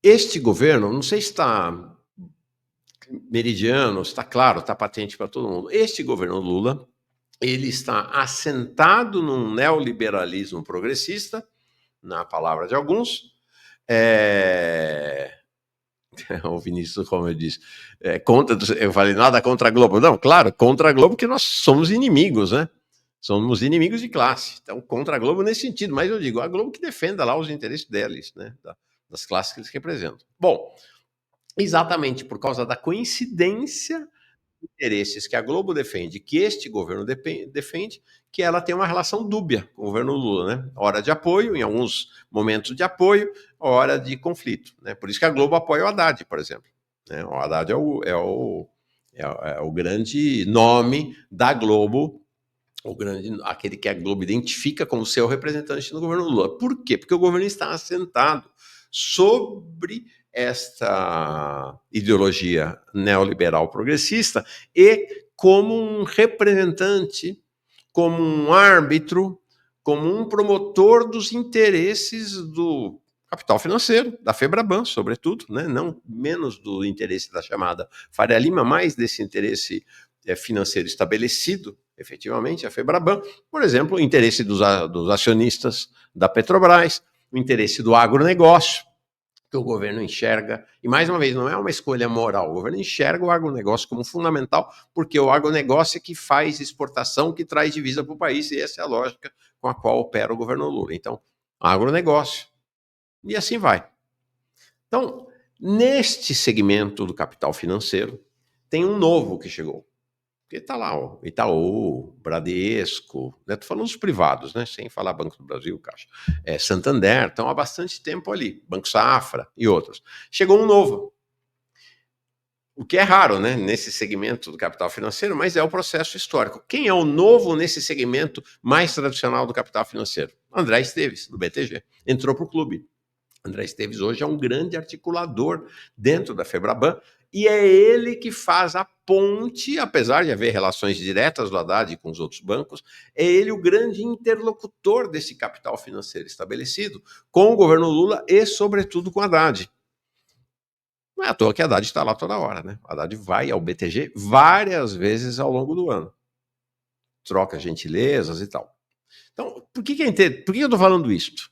Este governo, não sei se está meridiano, se está claro, está patente para todo mundo. Este governo Lula, ele está assentado num neoliberalismo progressista, na palavra de alguns. O Vinícius, como eu disse, eu falei nada contra a Globo. Não, claro, contra a Globo, que nós somos inimigos, né? Somos inimigos de classe. Então, contra a Globo nesse sentido. Mas eu digo, a Globo que defenda lá os interesses deles, né? Das classes que eles representam. Bom, exatamente por causa da coincidência de interesses que a Globo defende, que este governo defende, que ela tem uma relação dúbia com o governo Lula, né? Hora de apoio, em alguns momentos de apoio, hora de conflito, né? Por isso que a Globo apoia o Haddad, por exemplo, né? O Haddad é o grande nome da Globo, aquele que a Globo identifica como seu representante no governo Lula. Por quê? Porque o governo está assentado sobre esta ideologia neoliberal progressista e como um representante, como um árbitro, como um promotor dos interesses do capital financeiro, da Febraban, sobretudo, né? Não menos do interesse da chamada Faria Lima, mais desse interesse financeiro estabelecido, efetivamente, a Febraban, por exemplo, o interesse dos acionistas da Petrobras, o interesse do agronegócio, que o governo enxerga, e mais uma vez, não é uma escolha moral, o governo enxerga o agronegócio como fundamental, porque o agronegócio é que faz exportação, que traz divisa para o país, e essa é a lógica com a qual opera o governo Lula. Então, agronegócio, e assim vai. Então, neste segmento do capital financeiro, tem um novo que chegou. Porque está lá, ó, Itaú, Bradesco, né? Estou falando dos privados, né? Sem falar Banco do Brasil, Caixa. Santander, estão há bastante tempo ali. Banco Safra e outros. Chegou um novo. O que é raro, né? Nesse segmento do capital financeiro, mas é o processo histórico. Quem é o novo nesse segmento mais tradicional do capital financeiro? André Esteves, do BTG. Entrou para o clube. André Esteves hoje é um grande articulador dentro da Febraban e é ele que faz a ponte, apesar de haver relações diretas do Haddad com os outros bancos, é ele o grande interlocutor desse capital financeiro estabelecido com o governo Lula e, sobretudo, com o Haddad. Não é à toa que o Haddad está lá toda hora, né? O Haddad vai ao BTG várias vezes ao longo do ano. Troca gentilezas e tal. Então, por que eu estou falando isso?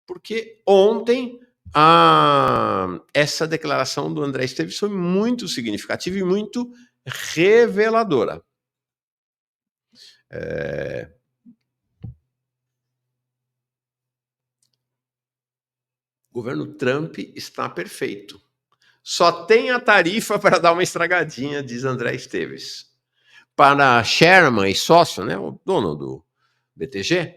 Porque ontem essa declaração do André Esteves foi muito significativa e muito reveladora. O governo Trump está perfeito. Só tem a tarifa para dar uma estragadinha, diz André Esteves. Para Sherman e sócio, né, o dono do BTG,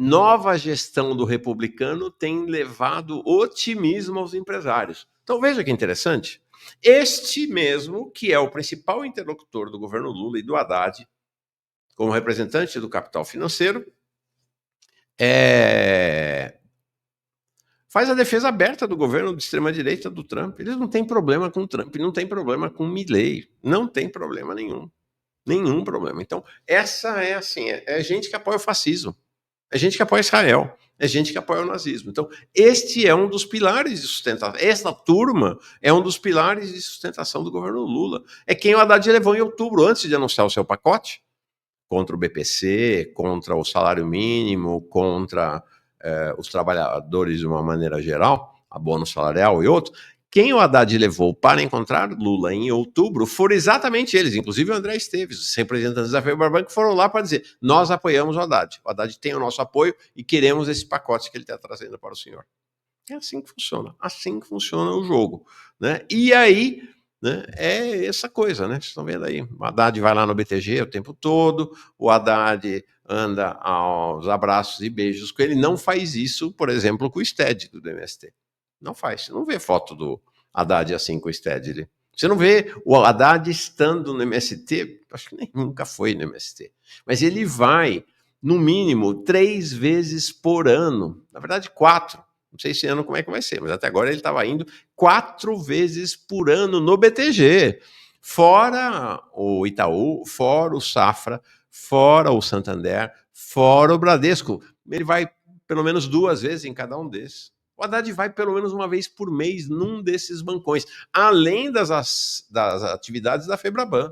nova gestão do republicano tem levado otimismo aos empresários. Então veja que interessante. Este mesmo, que é o principal interlocutor do governo Lula e do Haddad, como representante do capital financeiro, faz a defesa aberta do governo de extrema-direita do Trump. Eles não têm problema com o Trump, não tem problema com o Milley, não tem problema nenhum. Nenhum problema. Então, essa é assim, é gente que apoia o fascismo. É gente que apoia Israel, é gente que apoia o nazismo. Então, este é um dos pilares de sustentação. Esta turma é um dos pilares de sustentação do governo Lula. É quem o Haddad levou em outubro, antes de anunciar o seu pacote, contra o BPC, contra o salário mínimo, contra os trabalhadores de uma maneira geral, abono salarial e outros. Quem o Haddad levou para encontrar Lula em outubro foram exatamente eles, inclusive o André Esteves, os representantes da Febraban, que foram lá para dizer: nós apoiamos o Haddad. O Haddad tem o nosso apoio e queremos esse pacote que ele está trazendo para o senhor. É assim que funciona. Assim que funciona o jogo. Né? E aí, né, é essa coisa, né? Vocês estão vendo aí. O Haddad vai lá no BTG o tempo todo, o Haddad anda aos abraços e beijos com ele. Não faz isso, por exemplo, com o Sted do MST. Não faz. Você não vê foto do Haddad assim com o Sted. Você não vê o Haddad estando no MST, acho que nem nunca foi no MST. Mas ele vai, no mínimo, 3 vezes por ano. Na verdade, 4. Não sei esse ano como é que vai ser, mas até agora ele estava indo 4 vezes por ano no BTG. Fora o Itaú, fora o Safra, fora o Santander, fora o Bradesco. Ele vai pelo menos 2 vezes em cada um desses. O Haddad vai pelo menos uma vez por mês num desses bancões, além das atividades da Febraban.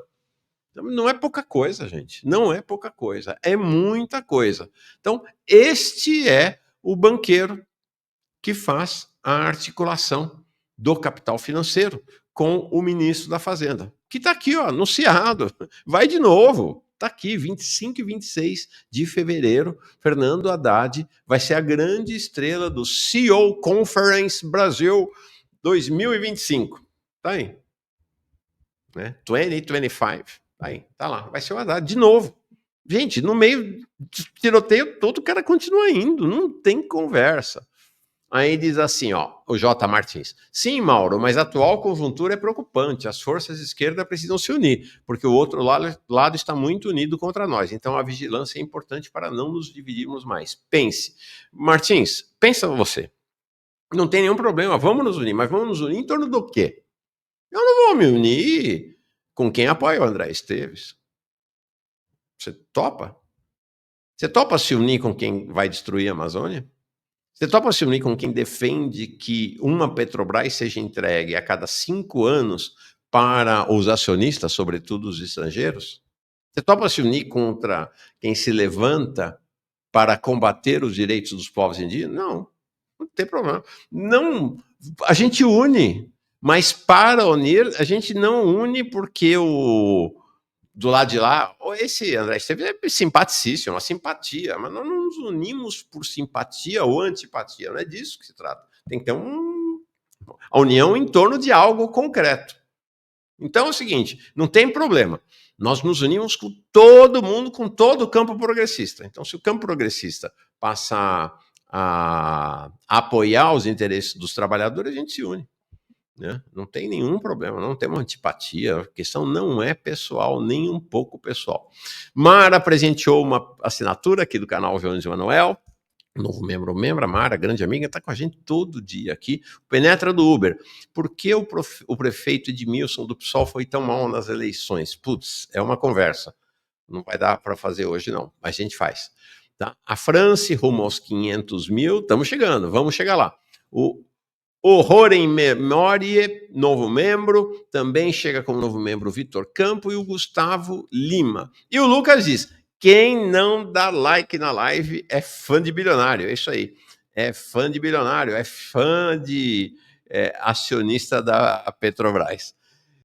Então, não é pouca coisa, gente. Não é pouca coisa. É muita coisa. Então, este é o banqueiro que faz a articulação do capital financeiro com o ministro da Fazenda, que está aqui, ó, anunciado. Vai de novo. Está aqui, 25 e 26 de fevereiro, Fernando Haddad vai ser a grande estrela do CEO Conference Brasil 2025. Tá aí. Né? 2025. Tá aí, tá lá. Vai ser o Haddad de novo. Gente, no meio do tiroteio todo, o cara continua indo, não tem conversa. Aí diz assim, ó, o J. Martins. Sim, Mauro, mas a atual conjuntura é preocupante. As forças de esquerda precisam se unir, porque o outro lado está muito unido contra nós. Então a vigilância é importante para não nos dividirmos mais. Pense. Martins, pensa você. Não tem nenhum problema, vamos nos unir, mas vamos nos unir em torno do quê? Eu não vou me unir com quem apoia o André Esteves. Você topa? Você topa se unir com quem vai destruir a Amazônia? Você topa se unir com quem defende que uma Petrobras seja entregue a cada 5 anos para os acionistas, sobretudo os estrangeiros? Você topa se unir contra quem se levanta para combater os direitos dos povos indígenas? Não, não tem problema. Não, a gente une, mas para unir, a gente não une porque do lado de lá, esse André Esteves é simpaticíssimo, uma simpatia, mas nós não nos unimos por simpatia ou antipatia, não é disso que se trata. Tem que ter a união em torno de algo concreto. Então é o seguinte, não tem problema. Nós nos unimos com todo mundo, com todo o campo progressista. Então, se o campo progressista passar a apoiar os interesses dos trabalhadores, a gente se une. Né? Não tem nenhum problema, não tem uma antipatia, a questão não é pessoal, nem um pouco pessoal. Mara presenteou uma assinatura aqui do canal Jones e Manuel, novo membro, a Mara, grande amiga, está com a gente todo dia aqui. Penetra do Uber. Por que o prefeito Edmilson do PSOL foi tão mal nas eleições? Putz, é uma conversa. Não vai dar para fazer hoje, não, mas a gente faz. Tá? A France rumo aos 500 mil, estamos chegando, vamos chegar lá. O Horror em Memória, novo membro, também chega como novo membro o Vitor Campo e o Gustavo Lima. E o Lucas diz, quem não dá like na live é fã de bilionário, é isso aí. É fã de bilionário, é fã de acionista da Petrobras.